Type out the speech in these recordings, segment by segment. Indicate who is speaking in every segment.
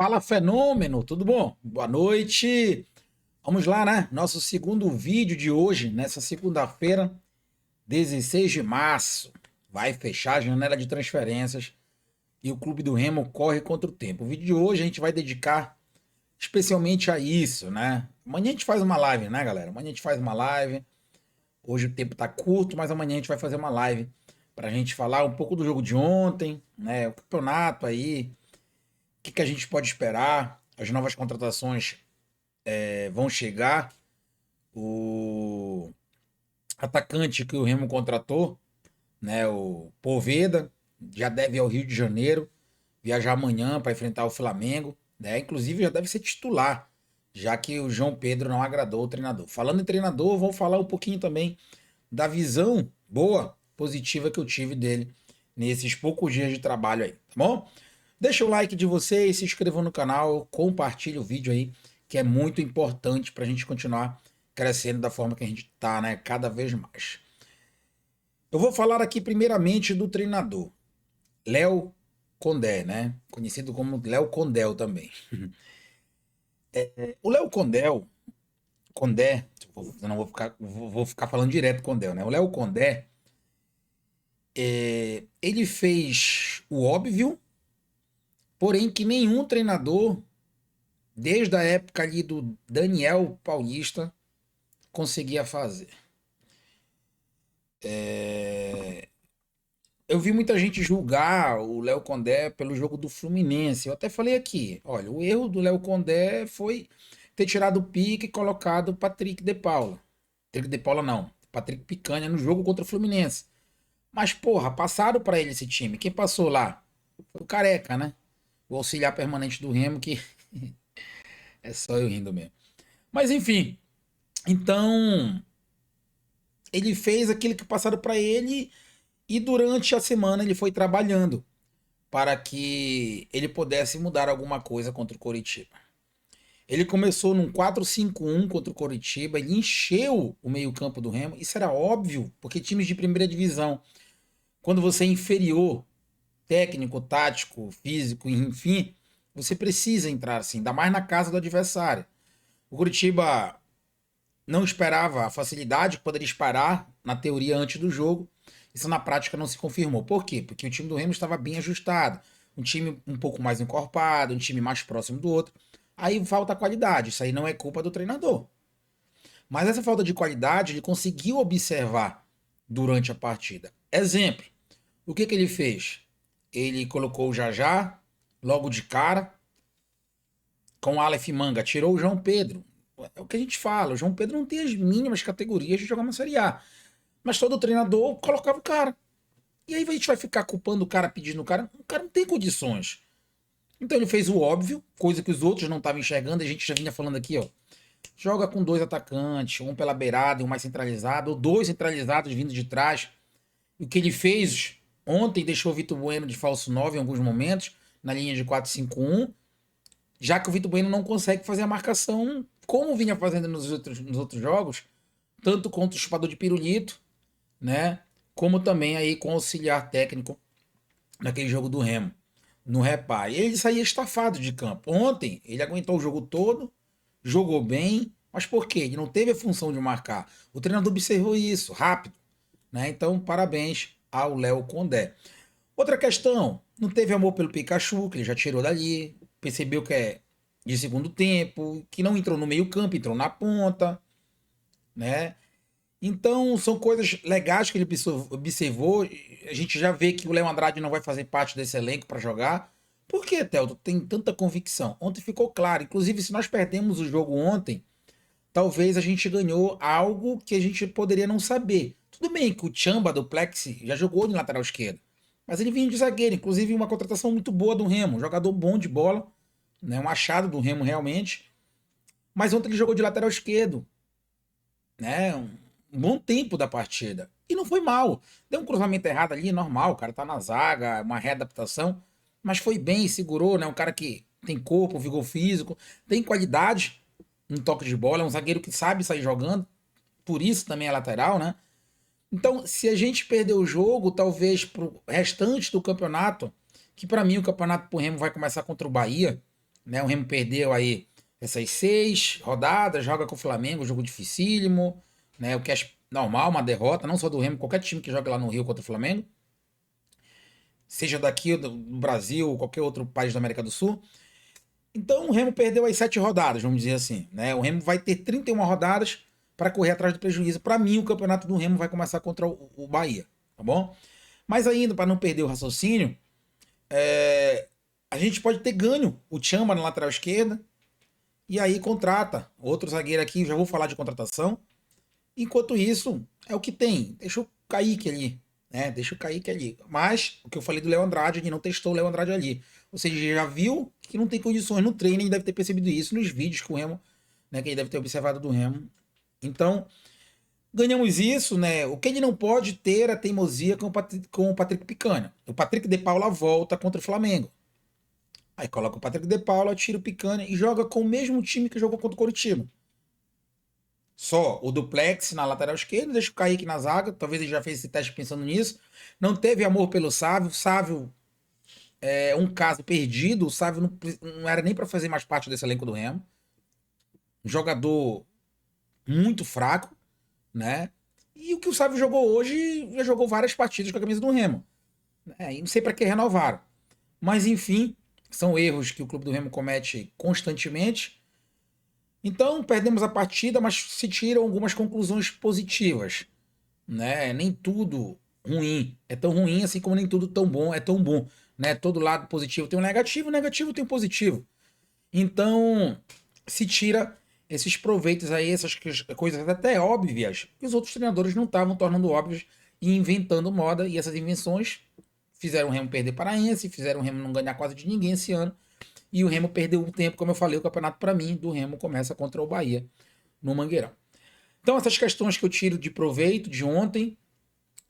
Speaker 1: Fala, Fenômeno, tudo bom? Boa noite. Vamos lá, né? Nosso segundo vídeo de hoje, nessa segunda-feira, 16 de março. Vai fechar a janela de transferências e o Clube do Remo corre contra o tempo. O vídeo de hoje a gente vai dedicar especialmente a isso, né? Amanhã a gente faz uma live, né, galera? Amanhã a gente faz uma live. Hoje o tempo tá curto, mas amanhã a gente vai fazer uma live pra gente falar um pouco do jogo de ontem, né? O campeonato aí, o que a gente pode esperar, as novas contratações vão chegar. O atacante que o Remo contratou, né, o Poveda, já deve ir ao Rio de Janeiro, viajar amanhã para enfrentar o Flamengo, né? Inclusive já deve ser titular, já que o João Pedro não agradou o treinador. Falando em treinador, vou falar um pouquinho também da visão boa, positiva que eu tive dele nesses poucos dias de trabalho aí, tá bom? Deixa o like de vocês, se inscrevam no canal, compartilhe o vídeo aí, que é muito importante para a gente continuar crescendo da forma que a gente tá, né? Cada vez mais. Eu vou falar aqui primeiramente do treinador, Léo Condé, né? Conhecido como Léo Condé também. O Léo Condé, eu não vou ficar falando direto Condé, né? O Léo Condé, ele fez o óbvio, porém que nenhum treinador, desde a época ali do Daniel Paulista, conseguia fazer. Eu vi muita gente julgar o Léo Condé pelo jogo do Fluminense. Eu até falei aqui, olha, o erro do Léo Condé foi ter tirado o Pique e colocado o Patrick de Paula. Patrick de Paula não, Patrick Picanha no jogo contra o Fluminense. Mas porra, passaram para ele esse time. Quem passou lá? Foi o Careca, né? O auxiliar permanente do Remo, que é só eu rindo mesmo. Mas enfim, então ele fez aquilo que passaram para ele e durante a semana ele foi trabalhando para que ele pudesse mudar alguma coisa contra o Coritiba. Ele começou num 4-5-1 contra o Coritiba, ele encheu o meio-campo do Remo. Isso era óbvio, porque times de primeira divisão, quando você é inferior, técnico, tático, físico, enfim, você precisa entrar assim, ainda mais na casa do adversário. O Coritiba não esperava a facilidade que poderia esperar na teoria antes do jogo. Isso na prática não se confirmou. Por quê? Porque o time do Remo estava bem ajustado. Um time um pouco mais encorpado, um time mais próximo do outro. Aí falta qualidade. Isso aí não é culpa do treinador. Mas essa falta de qualidade ele conseguiu observar durante a partida. Exemplo, o que ele fez? Ele colocou o Jajá logo de cara com o Aleph Manga, tirou o João Pedro. É o que a gente fala, o João Pedro não tem as mínimas categorias de jogar uma Série A. Mas todo treinador colocava o cara. E aí a gente vai ficar culpando o cara, pedindo o cara não tem condições. Então ele fez o óbvio, coisa que os outros não estavam enxergando, a gente já vinha falando aqui, ó. Joga com dois atacantes, um pela beirada e um mais centralizado, ou dois centralizados vindo de trás. O que ele fez ontem deixou o Vitor Bueno de falso 9 em alguns momentos, na linha de 4-5-1, já que o Vitor Bueno não consegue fazer a marcação como vinha fazendo nos outros jogos, tanto contra o chupador de pirulito, né? Como também aí com o auxiliar técnico naquele jogo do Remo, no Repá. E ele saía estafado de campo. Ontem ele aguentou o jogo todo, jogou bem, mas por quê? Ele não teve a função de marcar. O treinador observou isso rápido, né? Então, parabéns ao Léo Condé. Outra questão, não teve amor pelo Pikachu, que ele já tirou dali, percebeu que é de segundo tempo, que não entrou no meio-campo, entrou na ponta, né? Então, são coisas legais que ele observou. A gente já vê que o Léo Andrade não vai fazer parte desse elenco para jogar. Por que, Thelto? Tem tanta convicção. Ontem ficou claro. Inclusive, se nós perdemos o jogo ontem, talvez a gente ganhou algo que a gente poderia não saber. Tudo bem que o Chamba do Plexi já jogou de lateral esquerdo, mas ele vinha de zagueiro. Inclusive, uma contratação muito boa do Remo. Um jogador bom de bola, né? Um achado do Remo realmente. Mas ontem ele jogou de lateral esquerdo, né? Um bom tempo da partida. E não foi mal. Deu um cruzamento errado ali, normal. O cara tá na zaga, uma readaptação. Mas foi bem, segurou, né? Um cara que tem corpo, vigor físico, tem qualidade no toque de bola. É um zagueiro que sabe sair jogando. Por isso também é lateral, né? Então, se a gente perder o jogo, talvez pro restante do campeonato, que para mim o campeonato pro Remo vai começar contra o Bahia. né? O Remo perdeu aí essas 6 rodadas, joga com o Flamengo, jogo dificílimo, né? O que é normal, uma derrota, não só do Remo, qualquer time que joga lá no Rio contra o Flamengo, seja daqui do Brasil, qualquer outro país da América do Sul. Então o Remo perdeu as 7 rodadas, vamos dizer assim, né? O Remo vai ter 31 rodadas para correr atrás do prejuízo. Para mim, o campeonato do Remo vai começar contra o Bahia, tá bom? Mas ainda, para não perder o raciocínio, a gente pode ter ganho o Chamba na lateral esquerda e aí contrata outro zagueiro aqui, já vou falar de contratação. Enquanto isso, é o que tem. Deixa o Kaique ali, né? Deixa o Kaique ali. Mas, o que eu falei do Léo Andrade, a gente não testou o Léo Andrade ali. Ou seja, já viu que não tem condições no treino, e deve ter percebido isso nos vídeos que o Remo, né? Que ele deve ter observado do Remo. Então, ganhamos isso, né? O que ele não pode ter é a teimosia com o Patrick Picanha. O Patrick de Paula volta contra o Flamengo. Aí coloca o Patrick de Paula, tira o Picanha e joga com o mesmo time que jogou contra o Coritiba. Só o duplex na lateral esquerda, deixa o Kaique na zaga. Talvez ele já fez esse teste pensando nisso. Não teve amor pelo Sávio. O Sávio é um caso perdido. O Sávio não era nem para fazer mais parte desse elenco do Remo. Um jogador muito fraco, né? E o que o Sávio jogou hoje, já jogou várias partidas com a camisa do Remo. Né? E não sei para que renovaram. Mas enfim, são erros que o clube do Remo comete constantemente. Então, perdemos a partida, mas se tiram algumas conclusões positivas, né? Nem tudo ruim é tão ruim, assim como nem tudo tão bom é tão bom, né? Todo lado positivo tem um negativo, negativo tem um positivo. Então, se tira esses proveitos aí, essas coisas até óbvias, que os outros treinadores não estavam tornando óbvias e inventando moda, e essas invenções fizeram o Remo perder Paraense, fizeram o Remo não ganhar quase de ninguém esse ano. E o Remo perdeu um tempo, como eu falei, o campeonato para mim do Remo começa contra o Bahia no Mangueirão. Então essas questões que eu tiro de proveito de ontem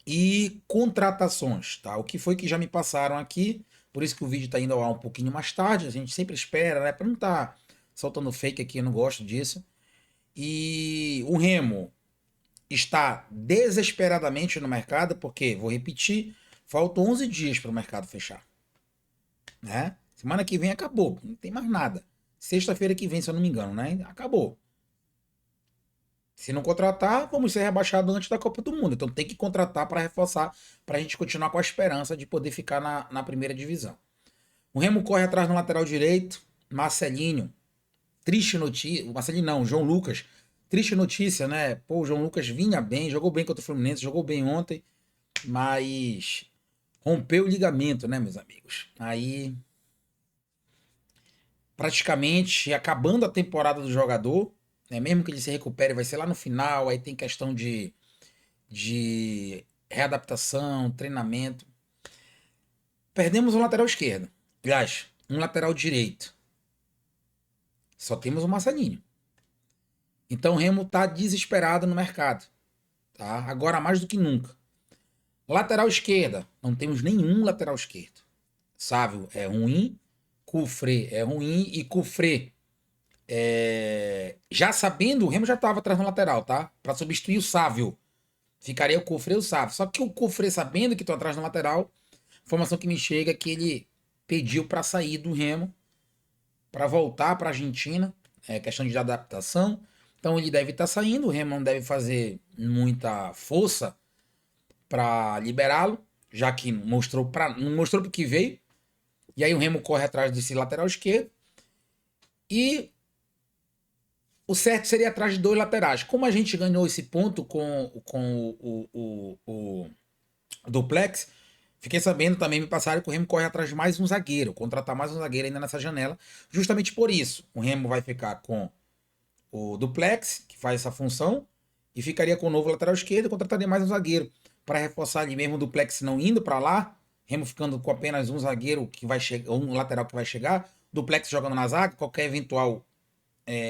Speaker 1: e contratações, tá? O que foi que já me passaram aqui, por isso que o vídeo tá indo ao ar um pouquinho mais tarde, a gente sempre espera, né? Para não estar soltando fake aqui, eu não gosto disso. E o Remo está desesperadamente no mercado, porque, vou repetir, faltam 11 dias para o mercado fechar, né? Semana que vem acabou, não tem mais nada. Sexta-feira que vem, se eu não me engano, né? Acabou. Se não contratar, vamos ser rebaixados antes da Copa do Mundo. Então tem que contratar para reforçar, para a gente continuar com a esperança de poder ficar na primeira divisão. O Remo corre atrás no lateral direito, Marcelinho. Triste notícia. Marcelinho não, João Lucas. Triste notícia, né? Pô, o João Lucas vinha bem, jogou bem contra o Fluminense, jogou bem ontem, mas rompeu o ligamento, né, meus amigos? Aí praticamente acabando a temporada do jogador, né? Mesmo que ele se recupere, vai ser lá no final, aí tem questão de readaptação, treinamento. Perdemos um lateral esquerdo. Aliás, um lateral direito. Só temos o Marcelinho. Então o Remo tá desesperado no mercado. Tá? Agora mais do que nunca. Lateral esquerda. Não temos nenhum lateral esquerdo. Sávio é ruim. Cufré é ruim. E Cufré já sabendo, o Remo já estava atrás no lateral, tá? Para substituir o Sávio. Ficaria o Cufré e o Sávio. Só que o Cufré, sabendo que estão atrás no lateral, informação que me chega é que ele pediu para sair do Remo, para voltar para a Argentina. É questão de adaptação. Então ele deve estar saindo. O Remo não deve fazer muita força para liberá-lo, já que não mostrou para que veio. E aí o Remo corre atrás desse lateral esquerdo. E o certo seria atrás de 2 laterais. Como a gente ganhou esse ponto com o Duplex, fiquei sabendo também, me passaram que o Remo corre atrás de mais um zagueiro, contratar mais um zagueiro ainda nessa janela. Justamente por isso, o Remo vai ficar com o Duplex, que faz essa função, e ficaria com o novo lateral esquerdo e contrataria mais um zagueiro para reforçar ali mesmo o Duplex não indo para lá, Remo ficando com apenas um zagueiro que vai chegar, um lateral que vai chegar, Duplex jogando na zaga, qualquer eventual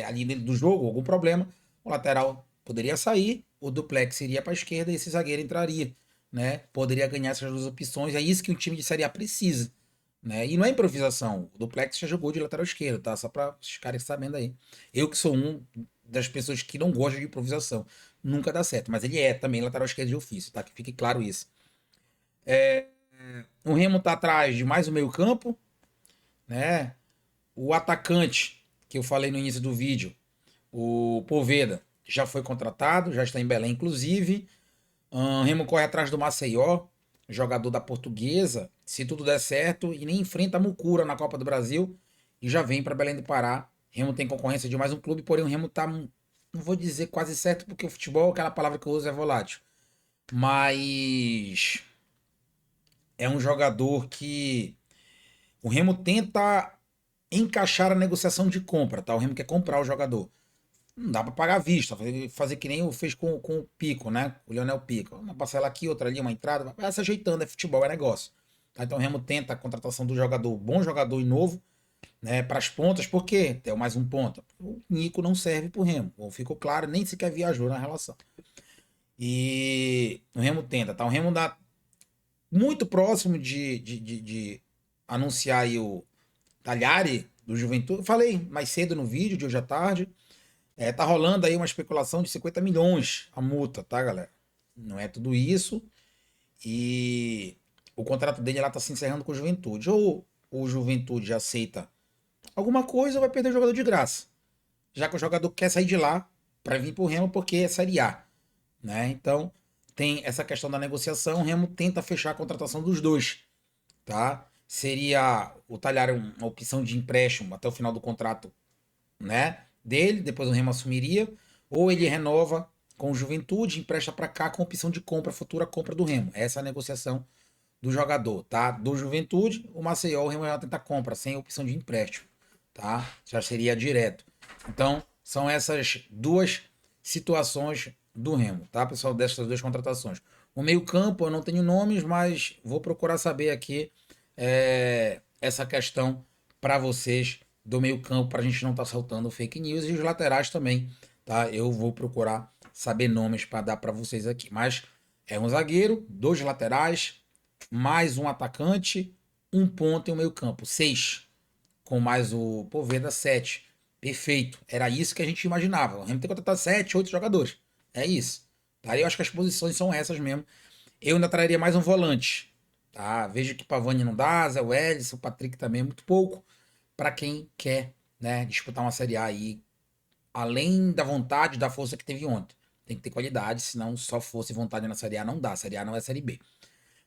Speaker 1: ali dentro do jogo, algum problema, o lateral poderia sair, o Duplex iria para a esquerda e esse zagueiro entraria, né? Poderia ganhar essas 2 opções, é isso que um time de Série A precisa, né? E não é improvisação, o Duplex já jogou de lateral esquerdo, tá? Só para os caras sabendo aí. Eu que sou um das pessoas que não gosta de improvisação, nunca dá certo, mas ele é também lateral esquerdo de ofício, tá? Que fique claro isso. O Remo tá atrás de mais o meio campo, né? O atacante, que eu falei no início do vídeo, o Poveda, já foi contratado, já está em Belém, inclusive. Remo corre atrás do Maceió, jogador da Portuguesa, se tudo der certo, e nem enfrenta a Mucura na Copa do Brasil e já vem para Belém do Pará. Remo tem concorrência de mais um clube, porém o Remo tá, não vou dizer quase certo, porque o futebol, aquela palavra que eu uso é volátil. Mas é um jogador que o Remo tenta encaixar a negociação de compra, tá? O Remo quer comprar o jogador. Não dá para pagar à vista, fazer que nem fez com o Pico, né? O Leonel Pico. Uma parcela aqui, outra ali, uma entrada, vai se ajeitando, é futebol, é negócio. Tá? Então o Remo tenta a contratação do jogador, bom jogador e novo, né? Para as pontas, por quê? Tem mais um ponta. O Nico não serve pro Remo, ficou claro, nem sequer viajou na relação. E o Remo tenta, tá? O Remo dá muito próximo de anunciar aí o Talhari do Juventude. Eu falei mais cedo no vídeo de hoje à tarde. Tá rolando aí uma especulação de 50 milhões a multa, tá, galera? Não é tudo isso. E o contrato dele lá tá se encerrando com o Juventude. Ou o Juventude aceita alguma coisa ou vai perder o jogador de graça. Já que o jogador quer sair de lá para vir pro Remo porque é Série A, né? Então tem essa questão da negociação. O Remo tenta fechar a contratação dos dois, tá? Seria o Talhar uma opção de empréstimo até o final do contrato, né, dele, depois o Remo assumiria, ou ele renova com o Juventude, empresta para cá com opção de compra, futura compra do Remo. Essa é a negociação do jogador, tá? Do Juventude, o Maceió, o Remo já tenta compra, sem opção de empréstimo, tá? Já seria direto. Então, são essas duas situações do Remo, tá, pessoal? Dessas duas contratações. O meio-campo, eu não tenho nomes, mas vou procurar saber aqui essa questão para vocês do meio-campo, para a gente não estar saltando fake news, e os laterais também, tá? Eu vou procurar saber nomes para dar para vocês aqui. Mas é um zagueiro, dois laterais, mais um atacante, um ponto e um meio-campo. 6. Com mais o Poveda, 7. Perfeito. Era isso que a gente imaginava. O Remo tem que contratar 7, 8 jogadores. É isso. Tá? Eu acho que as posições são essas mesmo. Eu ainda traria mais um volante. Tá? Vejo que Pavani não dá, Zé Welles, o Patrick também é muito pouco. Para quem quer, né, disputar uma Série A aí, além da vontade, da força que teve ontem. Tem que ter qualidade, senão só fosse vontade na Série A não dá. Série A não é Série B.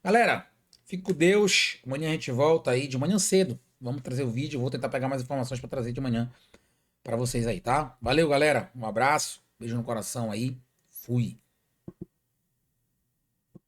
Speaker 1: Galera, fique com Deus. Amanhã a gente volta aí de manhã cedo. Vamos trazer o vídeo. Vou tentar pegar mais informações para trazer de manhã para vocês aí, tá? Valeu, galera. Um abraço. Beijo no coração aí. Fui.